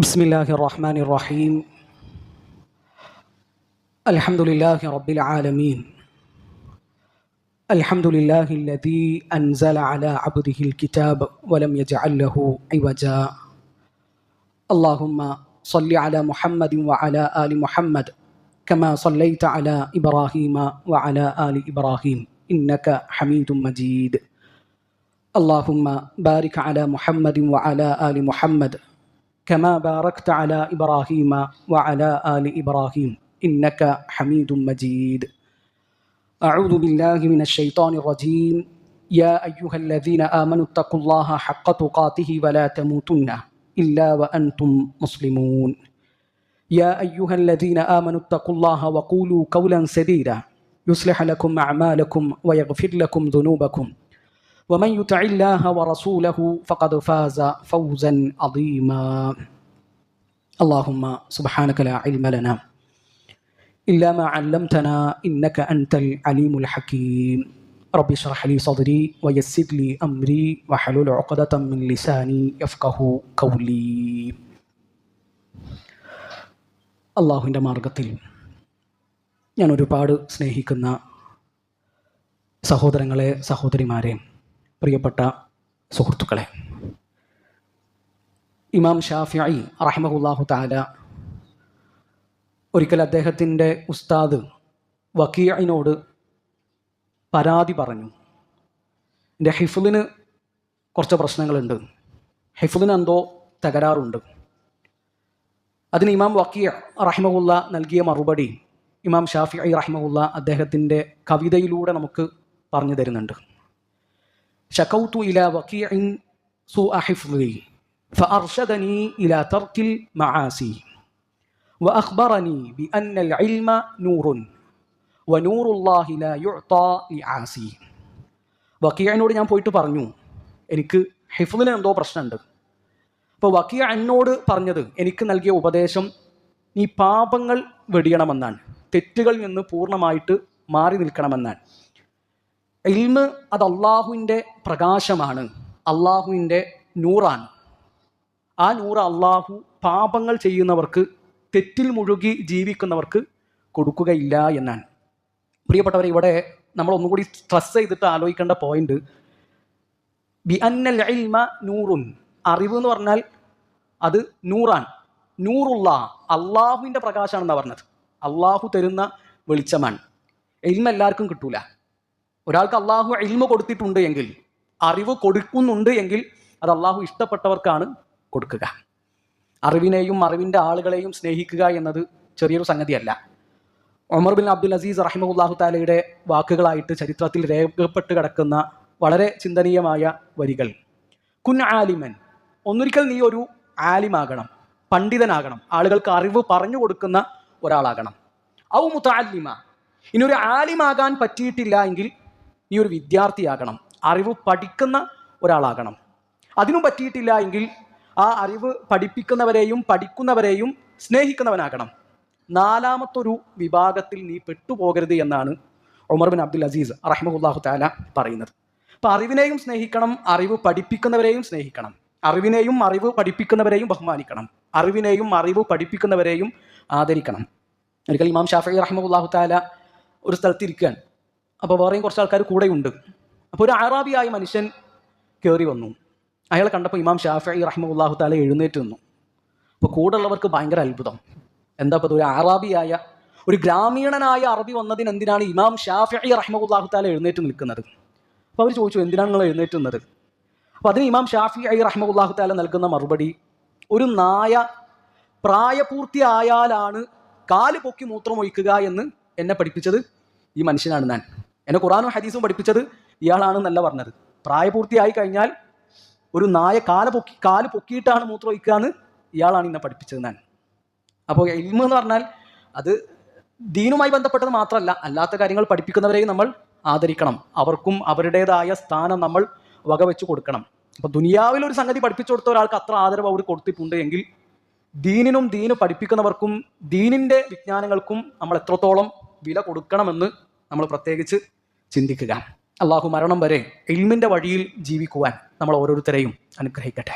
بسم الله الرحمن الرحيم. الحمد لله رب العالمين. الحمد لله الذي أنزل على عبده الكتاب ولم يجعل له عوجا. اللهم صل على محمد وعلى آل محمد كما صليت على إبراهيم وعلى آل إبراهيم إنك حميد مجيد. اللهم بارك على محمد وعلى آل محمد كما باركت على إبراهيم وعلى آل إبراهيم إنك حميد مجيد. أعوذ بالله من الشيطان الرجيم. يا أيها الذين آمنوا اتقوا الله حق تقاته ولا تموتن إلا وأنتم مسلمون. يا أيها الذين آمنوا اتقوا الله وقولوا قولا سديدا يصلح لكم أعمالكم ويغفر لكم ذنوبكم ومن يطع الله ورسوله فقد فاز فوزا عظيما. اللهم سبحانك لا علم لنا إلا ما علمتنا إنك أنت العليم الحكيم. رب اشرح لي صدري ويسر لي أمري واحلل عقدة من لساني يفقه قولي. അള്ളാഹുവിൻ്റെ മാർഗത്തിൽ ഞാൻ ഒരുപാട് സ്നേഹിക്കുന്ന സഹോദരങ്ങളെ, സഹോദരിമാരെ, പ്രിയപ്പെട്ട സുഹൃത്തുക്കളെ, ഇമാം ഷാഫിഈ റഹിമഹുല്ലാഹു തആല ഒരിക്കൽ അദ്ദേഹത്തിൻ്റെ ഉസ്താദ് വക്കീഇനോട് പരാതി പറഞ്ഞു. എൻ്റെ ഹിഫ്ളിന് കുറച്ച് പ്രശ്നങ്ങളുണ്ട്, ഹിഫ്ളിന് എന്തോ തകരാറുണ്ട്. അതിന് ഇമാം വക്കീ റഹിമഹുല്ല നൽകിയ മറുപടി ഇമാം ഷാഫിഈ റഹിമഹുല്ല അദ്ദേഹത്തിൻ്റെ കവിതയിലൂടെ നമുക്ക് പറഞ്ഞു തരുന്നുണ്ട്. شكوت إلى وكيع سوء حفظي فأرشدني إلى ترك المعاصي وأخبرني بأن العلم نور ونور الله لا يعطى لعاصي. വക്കീഅനോട് ഞാൻ പോയിട്ട് പറഞ്ഞു, എനിക്ക് ഹിഫ്ളിന് എന്തോ പ്രശ്നമുണ്ട്. അപ്പോൾ വക്കീഅ എന്നോട് പറഞ്ഞത്, എനിക്ക് നൽകിയ ഉപദേശം, നീ പാപങ്ങൾ വെടിയണമെന്നാണ്, തെറ്റുകളിൽ നിന്ന് പൂർണ്ണമായിട്ട് മാറി നിൽക്കണമെന്നാണ്. ഇൽമ് അത് അള്ളാഹുവിൻ്റെ പ്രകാശമാണ്, അള്ളാഹുവിൻ്റെ നൂറാണ്. ആ നൂറ് അള്ളാഹു പാപങ്ങൾ ചെയ്യുന്നവർക്ക്, തെറ്റിൽ മുഴുകി ജീവിക്കുന്നവർക്ക് കൊടുക്കുകയില്ല എന്നാണ്. പ്രിയപ്പെട്ടവരെ, ഇവിടെ നമ്മൾ ഒന്നുകൂടി സ്ട്രെസ് ചെയ്തിട്ട് ആലോചിക്കേണ്ട പോയിന്റ്, ബി അന്നൽ ഇൽമ നൂറുൻ, അറിവ് എന്ന് പറഞ്ഞാൽ അത് നൂറാൻ, നൂറുള്ള അള്ളാഹുവിൻ്റെ പ്രകാശമാണെന്നാണ് പറഞ്ഞത്. അള്ളാഹു തരുന്ന വെളിച്ചമാണ്. ഇൽമ എല്ലാവർക്കും കിട്ടൂല. ഒരാൾക്ക് അള്ളാഹു ഇൽമ കൊടുത്തിട്ടുണ്ട് എങ്കിൽ, അറിവ് കൊടുക്കുന്നുണ്ട് എങ്കിൽ, അത് അള്ളാഹു ഇഷ്ടപ്പെട്ടവർക്കാണ് കൊടുക്കുക. അറിവിനെയും അറിവിൻ്റെ ആളുകളെയും സ്നേഹിക്കുക എന്നത് ചെറിയൊരു സംഗതിയല്ല. ഉമർ ബിൻ അബ്ദുൽ അസീസ് റഹിമഹുല്ലാഹു തആലയുടെ വാക്കുകളായിട്ട് ചരിത്രത്തിൽ രേഖപ്പെട്ട് കിടക്കുന്ന വളരെ ചിന്തനീയമായ വരികൾ. കുൻ ആലിമൻ, ഒന്നൊരിക്കൽ നീ ഒരു ആലിമാകണം, പണ്ഡിതനാകണം, ആളുകൾക്ക് അറിവ് പറഞ്ഞു കൊടുക്കുന്ന ഒരാളാകണം. ഔ മുതഅല്ലിമ, ഇനി ഒരു ആലിമാകാൻ പറ്റിയിട്ടില്ല എങ്കിൽ നീ ഒരു വിദ്യാർത്ഥിയാകണം, അറിവ് പഠിക്കുന്ന ഒരാളാകണം. അതിനും പറ്റിയിട്ടില്ല എങ്കിൽ ആ അറിവ് പഠിപ്പിക്കുന്നവരെയും പഠിക്കുന്നവരെയും സ്നേഹിക്കുന്നവനാകണം. നാലാമത്തൊരു വിഭാഗത്തിൽ നീ പെട്ടുപോകരുത് എന്നാണ് ഉമർ ബിൻ അബ്ദുൽ അസീസ് റഹിമഹുല്ലാഹു തആല പറയുന്നത്. അപ്പം അറിവിനെയും സ്നേഹിക്കണം, അറിവ് പഠിപ്പിക്കുന്നവരെയും സ്നേഹിക്കണം, അറിവിനെയും അറിവ് പഠിപ്പിക്കുന്നവരെയും ബഹുമാനിക്കണം, അറിവിനെയും അറിവ് പഠിപ്പിക്കുന്നവരെയും ആദരിക്കണം. ഒരിക്കൽ ഇമാം ഷാഫിഈ റഹിമഹുല്ലാഹു തആല ഒരു സ്ഥലത്ത് ഇരിക്കുകയാണ്. അപ്പോൾ വേറെയും കുറച്ച് ആൾക്കാർ കൂടെയുണ്ട്. അപ്പോൾ ഒരു അറാബിയായ മനുഷ്യൻ കയറി വന്നു. അയാളെ കണ്ടപ്പോൾ ഇമാം ഷാഫിഈ റഹിമഹുല്ലാഹു തആല എഴുന്നേറ്റ് നിന്നു. അപ്പോൾ കൂടെ ഉള്ളവർക്ക് ഭയങ്കര അത്ഭുതം. എന്താ ഇപ്പോൾ ഒരു അറാബിയായ, ഒരു ഗ്രാമീണനായ അറബി വന്നതിന് എന്തിനാണ് ഇമാം ഷാഫിഈ റഹിമഹുല്ലാഹു തആല എഴുന്നേറ്റ് നിൽക്കുന്നത്? അപ്പോൾ അവർ ചോദിച്ചു, എന്തിനാണ് നിങ്ങൾ എഴുന്നേറ്റ് നിന്നത്? അപ്പോൾ അതിന് ഇമാം ഷാഫിഈ റഹിമഹുല്ലാഹു തആല നൽകുന്ന മറുപടി, ഒരു നായ പ്രായപൂർത്തിയായാലാണ് കാല് പൊക്കി മൂത്രമൊഴിക്കുക എന്ന് എന്നെ പഠിപ്പിച്ചത് ഈ മനുഷ്യനാണ്. ഞാൻ, എന്നെ ഖുറാനും ഹദീസും പഠിപ്പിച്ചത് ഇയാളാണെന്നല്ല പറഞ്ഞത്. പ്രായപൂർത്തിയായി കഴിഞ്ഞാൽ ഒരു നായ കാല് പൊക്കിയിട്ടാണ് മൂത്രമൊഴിക്കുക എന്ന് ഇയാളാണ് എന്നെ പഠിപ്പിച്ചത് ഞാൻ. അപ്പോൾ ഇൽമ് എന്ന് പറഞ്ഞാൽ അത് ദീനുമായി ബന്ധപ്പെട്ടത് മാത്രമല്ല, അല്ലാത്ത കാര്യങ്ങൾ പഠിപ്പിക്കുന്നവരെയും നമ്മൾ ആദരിക്കണം. അവർക്കും അവരുടേതായ സ്ഥാനം നമ്മൾ വകവെച്ച് കൊടുക്കണം. അപ്പോൾ ദുനിയാവിൽ ഒരു സംഗതി പഠിപ്പിച്ചു കൊടുത്ത ഒരാൾക്ക് അത്ര ആദരവ് അവർ കൊടുത്തിട്ടുണ്ട് എങ്കിൽ, ദീനിനും ദീന് പഠിപ്പിക്കുന്നവർക്കും ദീനിൻ്റെ വിജ്ഞാനങ്ങൾക്കും നമ്മൾ എത്രത്തോളം വില കൊടുക്കണമെന്ന് നമ്മൾ പ്രത്യേകിച്ച് ചിന്തിക്കുക. അള്ളാഹു മരണം വരെ ഇൽമിൻ്റെ വഴിയിൽ ജീവിക്കുവാൻ നമ്മൾ ഓരോരുത്തരെയും അനുഗ്രഹിക്കട്ടെ.